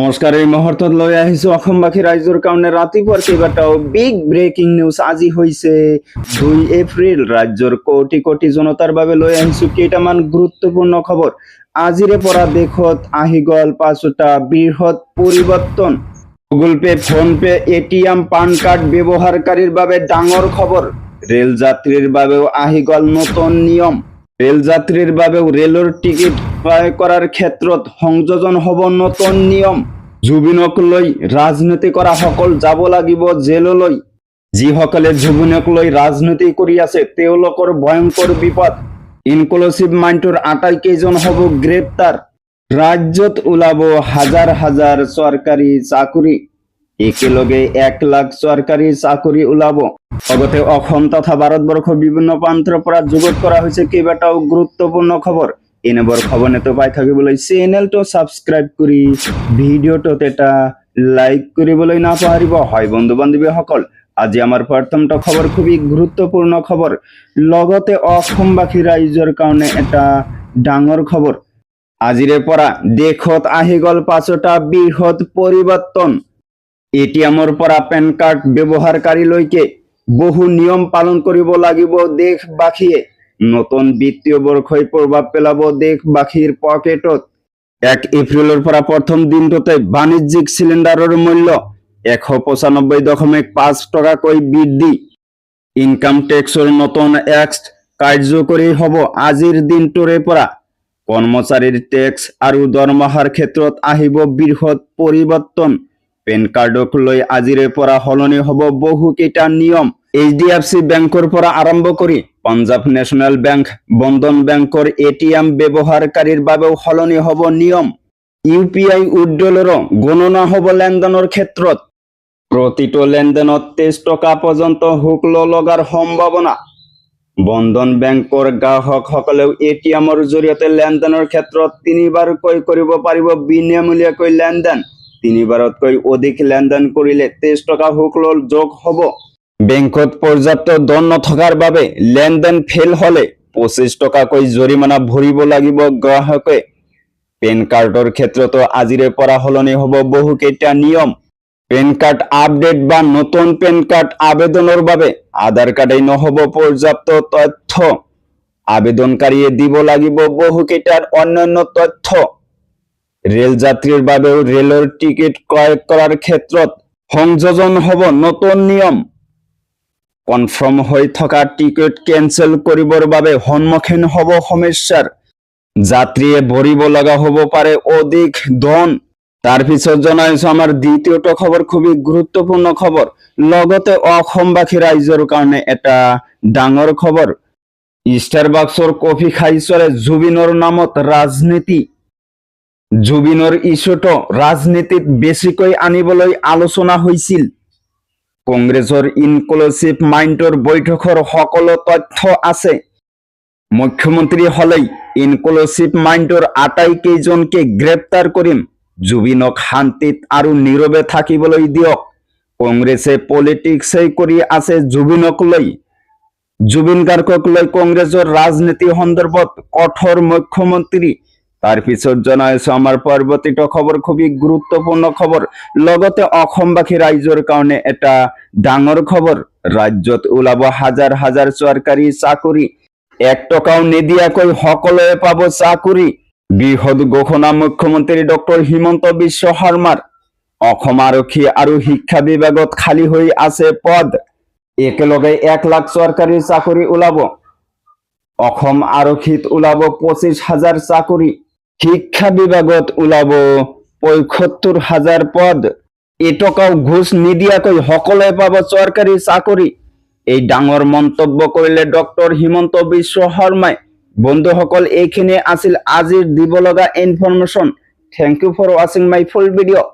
নমস্কাৰ, এই মুহূৰ্তত লৈ আহিছো অসমবাসী ৰাইজৰ কাৰণে ৰাতিপুৱাৰ কেইবাটাও বিগ ব্ৰেকিং নিউজ। আজি হৈছে 2 এপ্ৰিল। ৰাজ্যৰ কোটি কোটি জনতাৰ বাবে লৈ আহিছো কেইটামান গুৰুত্বপূৰ্ণ খবৰ। আজিৰে পৰা দেশত আহি গ'ল 5টা বৃহৎ পৰিৱৰ্তন। Google pay, phone pay, ATM, PAN card ব্যৱহাৰকাৰীৰ বাবে ডাঙৰ খবৰ। ৰেল যাত্ৰীৰ বাবেও আহি গ'ল নতুন নিয়ম। ৰেল যাত্ৰীৰ বাবেও ৰেলৰ টিকিট ক্ৰয় কৰাৰ ক্ষেত্ৰত সংযোজন হ'ব নতুন নিয়ম। জুবিনক লৈ ৰাজনীতি কৰা সকল যাব লাগিব জেললৈ। যিসকলে জুবিনক লৈ ৰাজনীতি কৰি আছে তেওঁলোকৰ ভয়ংকৰ বিপদ। ইনক্লুচিভ মাইণ্ডৰ আটাইকেইজন হ'ব গ্ৰেপ্তাৰ। ৰাজ্যত ওলাব হাজাৰ হাজাৰ চৰকাৰী চাকৰি। একেলগে 1 লাখ চৰকাৰী চাকৰি ওলাব। লগতে অসম তথা ভাৰতবৰ্ষৰ বিভিন্ন প্ৰান্তৰ পৰা যোগত কৰা হৈছে কেইবাটাও গুৰুত্বপূৰ্ণ খবৰ। এনেবোৰ খবৰ নেতো পাই থাকিবলৈ চেনেলটো ছাবস্ক্ৰাইব কৰি ভিডিঅ'টোত এটা লাইক কৰিবলৈ নাপাহৰিব। হয় বন্ধু বান্ধৱীসকল, আজি আমাৰ প্ৰথমটো খবৰ খুবেই গুৰুত্বপূৰ্ণ খবৰ। লগতে অসমবাসী ৰাইজৰ কাৰণে এটা ডাঙৰ খবৰ। আজিৰে পৰা দেশত আহি গ'ল 5টা বৃহৎ পৰিৱৰ্তন। এটিএমৰ পৰা পেন কাৰ্ড ব্যৱহাৰকাৰীলৈকে বহু নিয়ম পালন কৰিব লাগিব দেশবাসীয়ে। নতুন বিত্তীয় বৰ্ষই প্ৰভাৱ পেলাব দেশবাসীৰ পকেটত। 1 এপ্ৰিলৰ পৰা প্ৰথম দিনটোতে বাণিজ্যিক চিলিণ্ডাৰৰ মূল্য 195.5 টকাকৈ বৃদ্ধি। ইনকাম টেক্সৰ নতুন এক্ট কাৰ্যকৰী হ'ব আজিৰ দিনটোৰে পৰা। কৰ্মচাৰীৰ টেক্স আৰু দৰমহাৰ ক্ষেত্ৰত আহিব বৃহৎ পৰিৱৰ্তন। পেন কাৰ্ডক লৈ আজিৰে পৰা সলনি হ'ব বহুকেইটা নিয়ম। HDFC বেংকৰ পৰা আৰম্ভ কৰি পাঞ্জাৱ নেশ্যনেল বেংক, বন্ধন বেংকৰ এটিএম ব্যৱহাৰকাৰীৰ বাবেও সলনি হ'ব নিয়ম। UPI উইথড্ৰলৰো গণনা হ'ব লেনদেনৰ ক্ষেত্ৰত। প্ৰতিটো লেনদেনত 23 টকা পৰ্যন্ত শুল্ক লগাৰ সম্ভাৱনা। বন্ধন বেংকৰ গ্ৰাহকসকলেও এটিএমৰ জৰিয়তে লেনদেনৰ ক্ষেত্ৰত 3বাৰকৈ কৰিব পাৰিব বিনামূলীয়াকৈ লেনদেন। 3বাৰতকৈ অধিক লেনদেন কৰিলে 23 টকা শুল্ক যোগ হ'ব। বেংকত পৰ্যাপ্ত ধন নথকাৰ বাবে লেনদেন ফেল হ'লে 25 টকাকৈ জৰিমনা ভৰিব লাগিব গ্ৰাহকে। পেন কাৰ্ডৰ ক্ষেত্ৰতো আজিৰে পৰা সলনি হ'ব বহুকেইটা নিয়ম। পেন কাৰ্ড আপডেট বা নতুন পেন কাৰ্ড আবেদনৰ বাবে আধাৰ কাৰ্ডেই নহ'ব পৰ্যাপ্ত তথ্য। আবেদনকাৰীয়ে দিব লাগিব বহুকেইটা অন্যান্য তথ্য। ৰেল যাত্ৰীৰ বাবেও ৰেলৰ টিকিট ক্ৰয় কৰাৰ ক্ষেত্ৰত সংযোজন হ'ব নতুন নিয়ম। কনফাৰ্ম হৈ থকা টিকট কেনচেল কৰিবৰ বাবে সন্মুখীন হ'ব সমস্যাৰ। যাত্ৰীয়ে ভৰিব লগা হ'ব পাৰে অধিক ধন। তাৰ পিছত জনাইছো আমাৰ দ্বিতীয়টো খবৰ, খুবেই গুৰুত্বপূৰ্ণ খবৰ। লগতে অসমবাসী ৰাইজৰ কাৰণে এটা ডাঙৰ খবৰ। ষ্টাৰবাক্সৰ কফি খাই চলে জুবিনৰ নামত ৰাজনীতি। জুবিনৰ ইছ্যুটো ৰাজনীতিত বেছিকৈ আনিবলৈ আলোচনা হৈছিল। কংগ্ৰেছৰ ইনক্লুচিভ মাইণ্ডৰ বৈঠকৰ সকলো তথ্য আছে। মুখ্যমন্ত্ৰী হ'লেই ইনক্লুচিভ মাইণ্ডৰ আটাইকেইজনকে গ্ৰেপ্তাৰ কৰিম। জুবিনক শান্তিত আৰু নীৰৱে থাকিবলৈ দিয়ক। কংগ্ৰেছে পলিটিক্সই কৰি আছে জুবিনক লৈ। জুবিন গাৰ্গক লৈ কংগ্ৰেছৰ ৰাজনীতি সন্দৰ্ভত কঠোৰ মুখ্যমন্ত্ৰী। তাৰ পিছত জনাইছো আমাৰ পৰৱৰ্তীটো খবৰ, খুবেই গুৰুত্বপূৰ্ণ খবৰ। লগতে অসমবাসী ৰাইজৰ কাৰণে এটা ডাঙৰ খবৰ। ৰাজ্যত ওলাব হাজাৰ হাজাৰ চৰকাৰী চাকৰি। 1 টকাও নিদিয়াকৈ সকলোৱে পাব চাকৰি। বৃহৎ ঘোষণা মুখ্যমন্ত্ৰী ডক্টৰ হিমন্ত বিশ্ব শৰ্মাৰ। অসম আৰক্ষী আৰু শিক্ষা বিভাগত খালী হৈ আছে পদ। একেলগে 1 লাখ চৰকাৰী চাকৰি ওলাব। অসম আৰক্ষীত ওলাব 25,000 চাকৰি। শিক্ষা বিভাগত ওলাব 75,000 পদ। এটকাও ঘুষ নিদিয়াকৈ সকলোৱে পাব চৰকাৰী চাকৰি। এই ডাঙৰ মন্তব্য কৰিলে ডক্টৰ হিমন্ত বিশ্ব শৰ্মাই। বন্ধুসকল, এইখিনি আছিল আজিৰ দিব লগা ইনফৰমেশ্যন। থেংক ইউ ফৰ ৱাচিং মাই ফুল ভিডিঅ'।